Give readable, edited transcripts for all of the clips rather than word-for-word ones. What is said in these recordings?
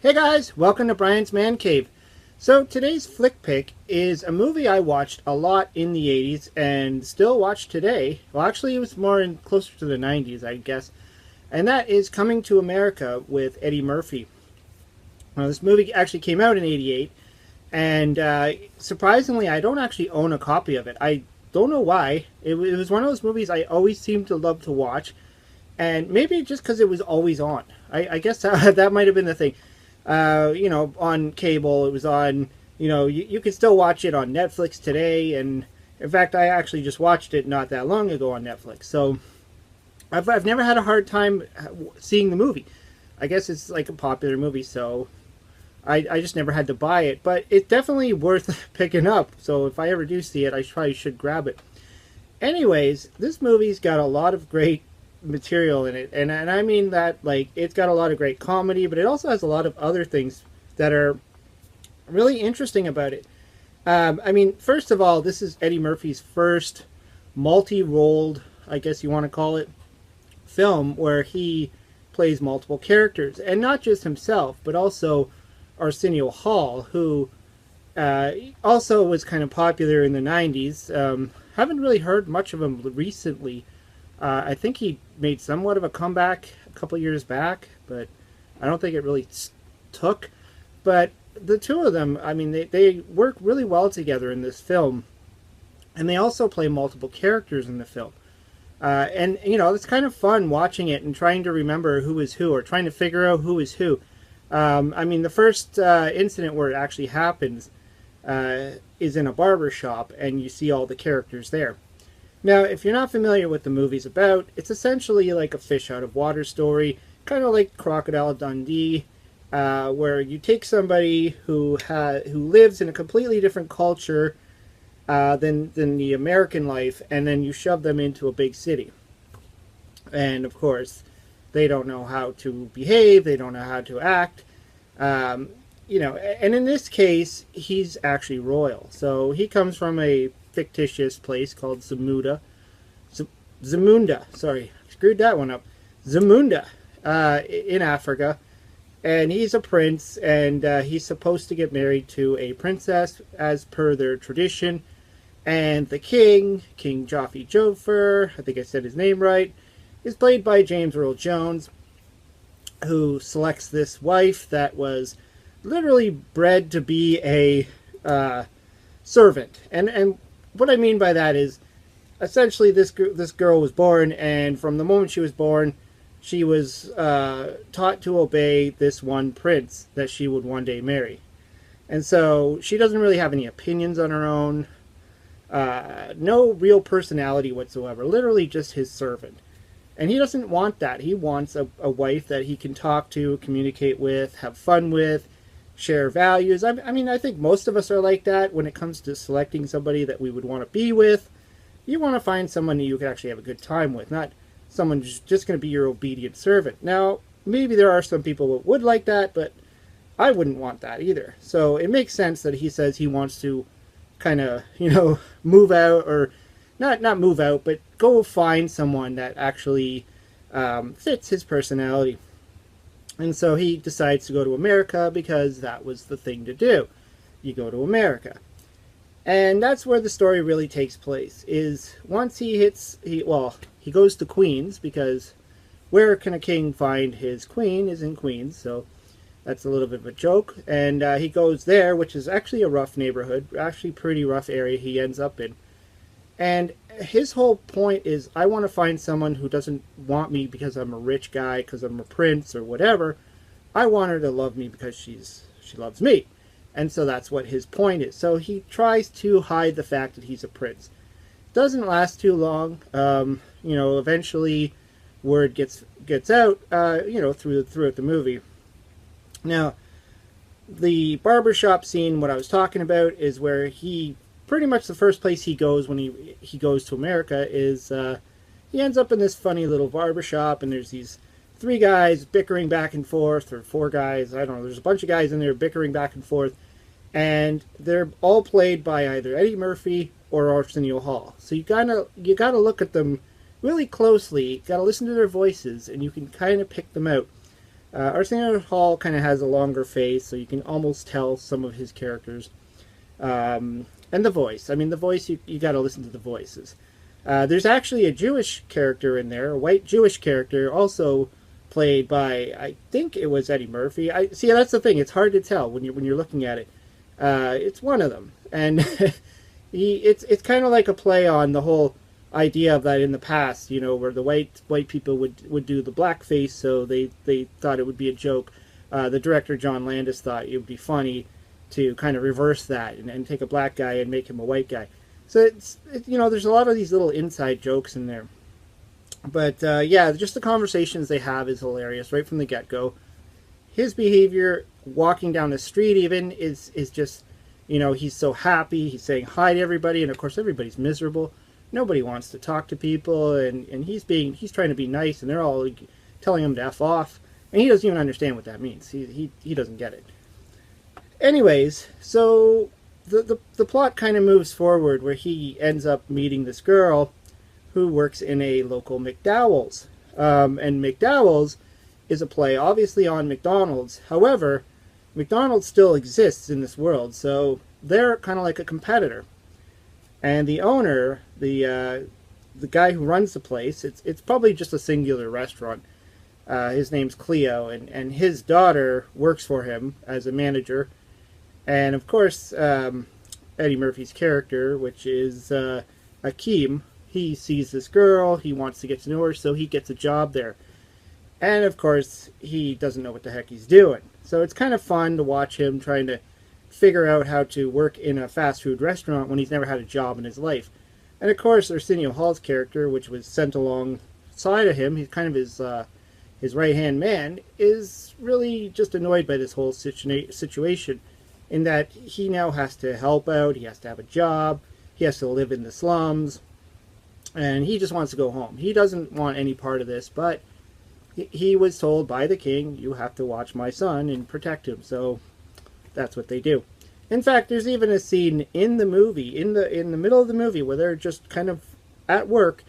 Hey guys, welcome to Brian's Man Cave. So today's flick pick is a movie I watched a lot in the 80s and still watch today. Well, actually it was closer to the 90s, I guess. And that is Coming to America with Eddie Murphy. Now, this movie actually came out in 88, and surprisingly I don't actually own a copy of it. I don't know why. It was one of those movies I always seemed to love to watch, and maybe just because it was always on. I guess that might have been the thing. On cable. It was on, you can still watch it on Netflix today. And in fact, I actually just watched it not that long ago on Netflix. So I've never had a hard time seeing the movie. I guess it's like a popular movie, so I just never had to buy it. But it's definitely worth picking up. So if I ever do see it, I probably should grab it. Anyways, this movie's got a lot of great material in it, and I mean that, like, it's got a lot of great comedy, but it also has a lot of other things that are really interesting about it. First of all, this is Eddie Murphy's first multi-rolled, I guess you want to call it, film where he plays multiple characters, and not just himself, but also Arsenio Hall, who also was kind of popular in the 90s. Haven't really heard much of him recently. I think he made somewhat of a comeback a couple years back, but I don't think it really took. But the two of them, they work really well together in this film, and they also play multiple characters in the film. It's kind of fun watching it and trying to remember who is who, or trying to figure out who is who. The first incident where it actually happens is in a barber shop, and you see all the characters there. Now, if you're not familiar with the movie's about, it's essentially like a fish out of water story, kind of like Crocodile Dundee, where you take somebody who lives in a completely different culture than the American life, and then you shove them into a big city. And of course, they don't know how to behave, they don't know how to act, and in this case, he's actually royal. So he comes from a fictitious place called Zamunda, sorry, screwed that one up, Zamunda, in Africa, and he's a prince, and he's supposed to get married to a princess as per their tradition, and the King Joffrey Joffre, I think I said his name right, is played by James Earl Jones, who selects this wife that was literally bred to be a servant. And what I mean by that is, essentially, this girl was born, and from the moment she was born, she was taught to obey this one prince that she would one day marry. And so she doesn't really have any opinions on her own, no real personality whatsoever, literally just his servant. And he doesn't want that. He wants a wife that he can talk to, communicate with, have fun with, share values. I think most of us are like that when it comes to selecting somebody that we would want to be with. You want to find someone you can actually have a good time with, not someone who's just going to be your obedient servant. Now, maybe there are some people that would like that, but I wouldn't want that either. So it makes sense that he says he wants to kind of, move out, or not move out, but go find someone that actually fits his personality. And so he decides to go to America because that was the thing to do. You go to America. And that's where the story really takes place, is once he goes to Queens, because where can a king find his queen is in Queens, so that's a little bit of a joke. And he goes there, which is actually a rough neighborhood, actually pretty rough area he ends up in. And his whole point is, I want to find someone who doesn't want me because I'm a rich guy, because I'm a prince, or whatever. I want her to love me because she loves me. And so that's what his point is. So he tries to hide the fact that he's a prince. Doesn't last too long. Eventually word gets out, throughout the movie. Now, the barbershop scene, what I was talking about, is where he pretty much the first place he goes when he goes to America is he ends up in this funny little barbershop, and there's these three guys bickering back and forth, or four guys, I don't know, there's a bunch of guys in there bickering back and forth, and they're all played by either Eddie Murphy or Arsenio Hall. So you gotta look at them really closely, you gotta listen to their voices, and you can kind of pick them out. Arsenio Hall kind of has a longer face, so you can almost tell some of his characters. And the voice. I mean, the voice, you got to listen to the voices. There's actually a Jewish character in there, a white Jewish character, also played by, I think it was Eddie Murphy. I see. That's the thing; it's hard to tell when you're looking at it. It's one of them, and it's kind of like a play on the whole idea of that in the past, where the white people would do the blackface, so they thought it would be a joke. The director John Landis thought it would be funny to kind of reverse that and take a black guy and make him a white guy. So there's a lot of these little inside jokes in there. But yeah, just the conversations they have is hilarious right from the get-go. His behavior, walking down the street even, is just, he's so happy. He's saying hi to everybody, and of course everybody's miserable. Nobody wants to talk to people, and he's trying to be nice, and they're all telling him to F off. And he doesn't even understand what that means. He doesn't get it. Anyways, so the plot kind of moves forward where he ends up meeting this girl who works in a local McDowell's. And McDowell's is a play obviously on McDonald's. However, McDonald's still exists in this world, so they're kind of like a competitor. And the owner, the guy who runs the place, it's probably just a singular restaurant. His name's Cleo, and his daughter works for him as a manager. And of course, Eddie Murphy's character, which is Akeem, he sees this girl, he wants to get to know her, so he gets a job there. And of course, he doesn't know what the heck he's doing. So it's kind of fun to watch him trying to figure out how to work in a fast food restaurant when he's never had a job in his life. And of course, Arsenio Hall's character, which was sent alongside of him, he's kind of his right-hand man, is really just annoyed by this whole situation, in that he now has to help out, he has to have a job, he has to live in the slums, and he just wants to go home. He doesn't want any part of this, but he was told by the king, you have to watch my son and protect him, so that's what they do. In fact, there's even a scene in the movie, in the middle of the movie, where they're just kind of at work,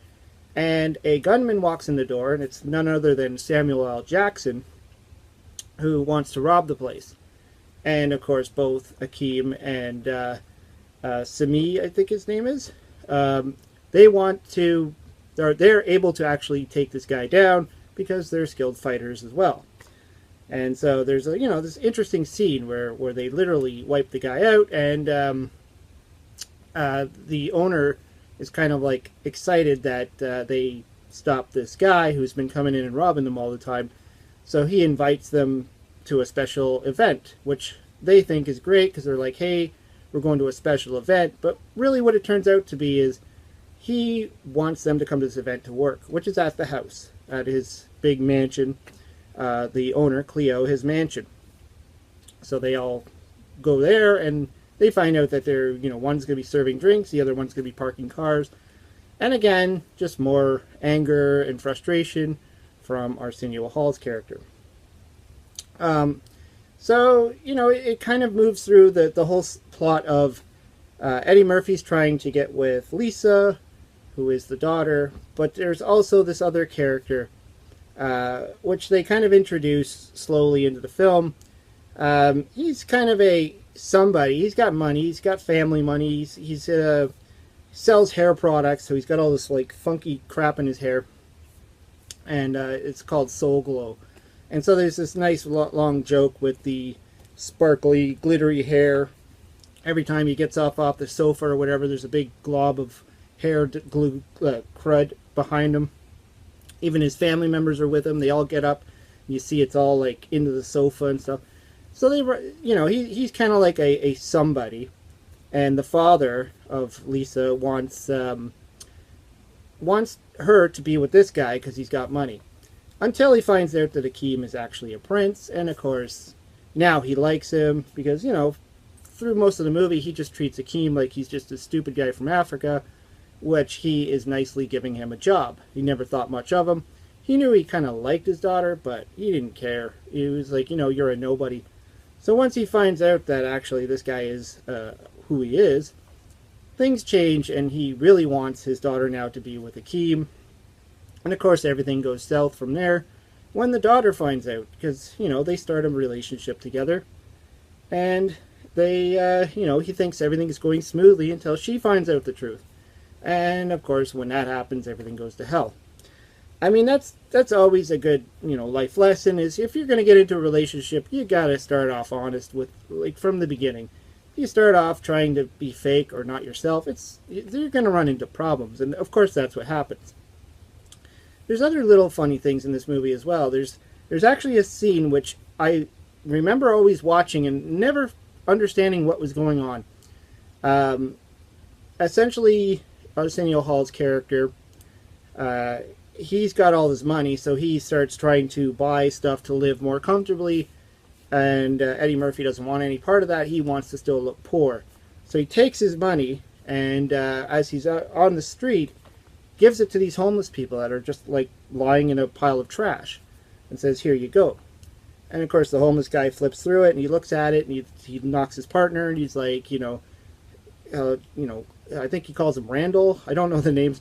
and a gunman walks in the door, and it's none other than Samuel L. Jackson, who wants to rob the place. And of course, both Akeem and Sami, I think his name is, they're able to actually take this guy down because they're skilled fighters as well. And so there's this interesting scene where they literally wipe the guy out, and the owner is kind of like excited that they stopped this guy who's been coming in and robbing them all the time. So he invites them to a special event, which they think is great because they're like, hey, we're going to a special event. But really what it turns out to be is he wants them to come to this event to work, which is at the house, at his big mansion, the owner, Cleo, his mansion. So they all go there, and they find out that they're, one's going to be serving drinks, the other one's going to be parking cars. And again, just more anger and frustration from Arsenio Hall's character. So, it kind of moves through the whole plot of Eddie Murphy's trying to get with Lisa, who is the daughter, but there's also this other character, which they kind of introduce slowly into the film. He's kind of a somebody. He's got money. He's got family money. He's sells hair products, so he's got all this like funky crap in his hair, and it's called Soul Glow. And so there's this nice long joke with the sparkly, glittery hair. Every time he gets off the sofa or whatever, there's a big glob of hair glue crud behind him. Even his family members are with him. They all get up. You see it's all like into the sofa and stuff. So he's kind of like a somebody. And the father of Lisa wants her to be with this guy because he's got money. Until he finds out that Akeem is actually a prince, and of course, now he likes him because, through most of the movie, he just treats Akeem like he's just a stupid guy from Africa, which he is nicely giving him a job. He never thought much of him. He knew he kind of liked his daughter, but he didn't care. He was like, you're a nobody. So once he finds out that actually this guy is who he is, things change, and he really wants his daughter now to be with Akeem. And of course, everything goes south from there when the daughter finds out, because, you know, they start a relationship together, and they, you know, he thinks everything is going smoothly until she finds out the truth. And, of course, when that happens, everything goes to hell. I mean, that's always a good, you know, life lesson, is if you're going to get into a relationship, you got to start off honest with, like, from the beginning. If you start off trying to be fake or not yourself, you're going to run into problems, and of course that's what happens. There's other little funny things in this movie as well. There's actually a scene which I remember always watching and never understanding what was going on. Essentially, Arsenio Hall's character, he's got all his money, so he starts trying to buy stuff to live more comfortably, and Eddie Murphy doesn't want any part of that. He wants to still look poor. So he takes his money, and as he's on the street, gives it to these homeless people that are just like lying in a pile of trash, and says, "Here you go." And of course the homeless guy flips through it, and he looks at it, and he knocks his partner, and he's like, you know, I think he calls him Randall. I don't know the names.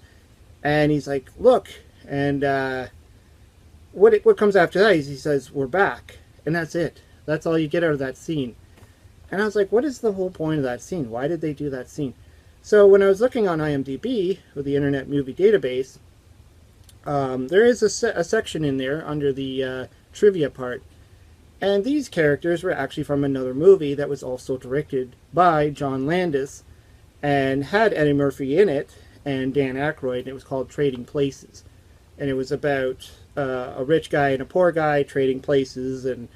And he's like, "Look." And what comes after that is he says, "We're back." And that's it. That's all you get out of that scene. And I was like, what is the whole point of that scene? Why did they do that scene? So when I was looking on IMDb, with the Internet Movie Database, there is a section in there under the trivia part. And these characters were actually from another movie that was also directed by John Landis and had Eddie Murphy in it and Dan Aykroyd, and it was called Trading Places. And it was about a rich guy and a poor guy trading places, and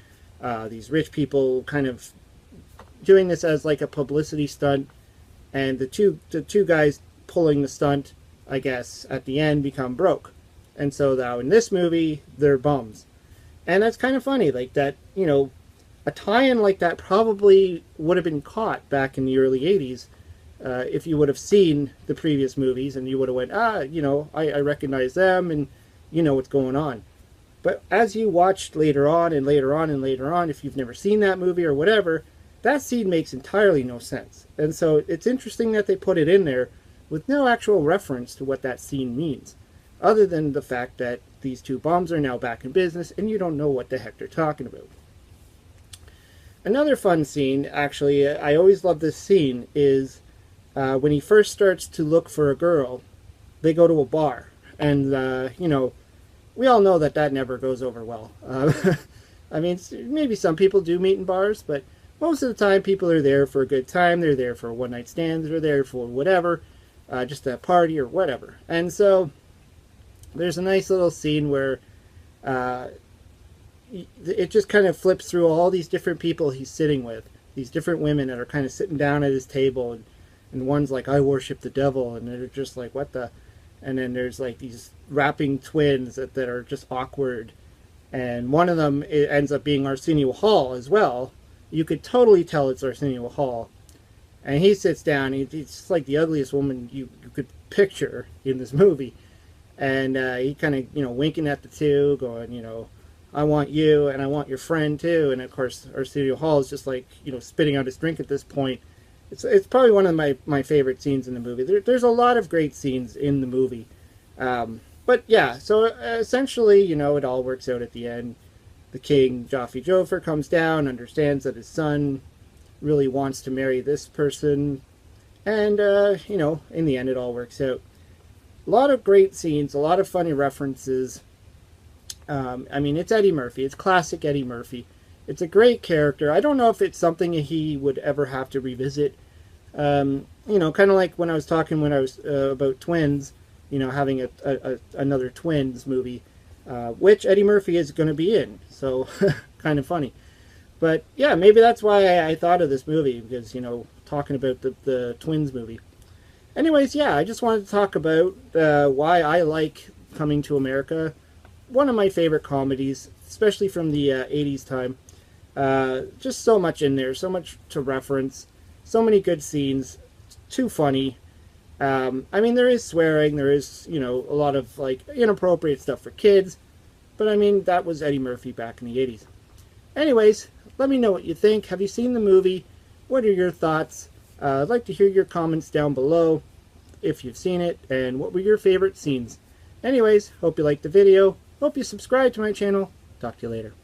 these rich people kind of doing this as like a publicity stunt, and the two guys pulling the stunt, I guess, at the end become broke. And so now in this movie, they're bums. And that's kind of funny, like that, you know, a tie-in like that probably would have been caught back in the early 80s if you would have seen the previous movies, and you would have went, you know, I recognize them, and you know what's going on. But as you watched later on and later on and later on, if you've never seen that movie or whatever, that scene makes entirely no sense. And so it's interesting that they put it in there with no actual reference to what that scene means, other than the fact that these two bums are now back in business and you don't know what the heck they're talking about. Another fun scene, actually, I always love this scene, is when he first starts to look for a girl, they go to a bar. And, you know, we all know that never goes over well. I mean, maybe some people do meet in bars, but most of the time people are there for a good time. They're there for a one-night stand. They're there for whatever, just a party or whatever. And so there's a nice little scene where it just kind of flips through all these different people he's sitting with, these different women that are kind of sitting down at his table, and one's like, "I worship the devil," and they're just like, "What the?" And then there's like these rapping twins that are just awkward, and one of them ends up being Arsenio Hall as well. You could totally tell it's Arsenio Hall, and he sits down. He's just like the ugliest woman you could picture in this movie, and he kind of, you know, winking at the two, going, you know, "I want you, and I want your friend too." And of course Arsenio Hall is just like, you know, spitting out his drink at this point. It's probably one of my favorite scenes in the movie. There's a lot of great scenes in the movie. But yeah, so essentially, you know, it all works out at the end. The king, Jaffe Joffer, comes down, understands that his son really wants to marry this person, and, you know, in the end it all works out. A lot of great scenes, a lot of funny references. I mean, it's Eddie Murphy. It's classic Eddie Murphy. It's a great character. I don't know if it's something he would ever have to revisit. You know, kind of like when I was talking about Twins, you know, having another Twins movie, which Eddie Murphy is going to be in. So, kind of funny. But yeah, maybe that's why I thought of this movie, because, you know, talking about the Twins movie. Anyways, yeah, I just wanted to talk about why I like Coming to America. One of my favorite comedies, especially from the 80s time. Just so much in there, so much to reference, so many good scenes, too funny. I mean, there is swearing, there is, you know, a lot of, like, inappropriate stuff for kids, but I mean, that was Eddie Murphy back in the 80s. Anyways, let me know what you think. Have you seen the movie? What are your thoughts? I'd like to hear your comments down below if you've seen it, and what were your favorite scenes. Anyways, hope you liked the video, hope you subscribe to my channel, Talk to you later.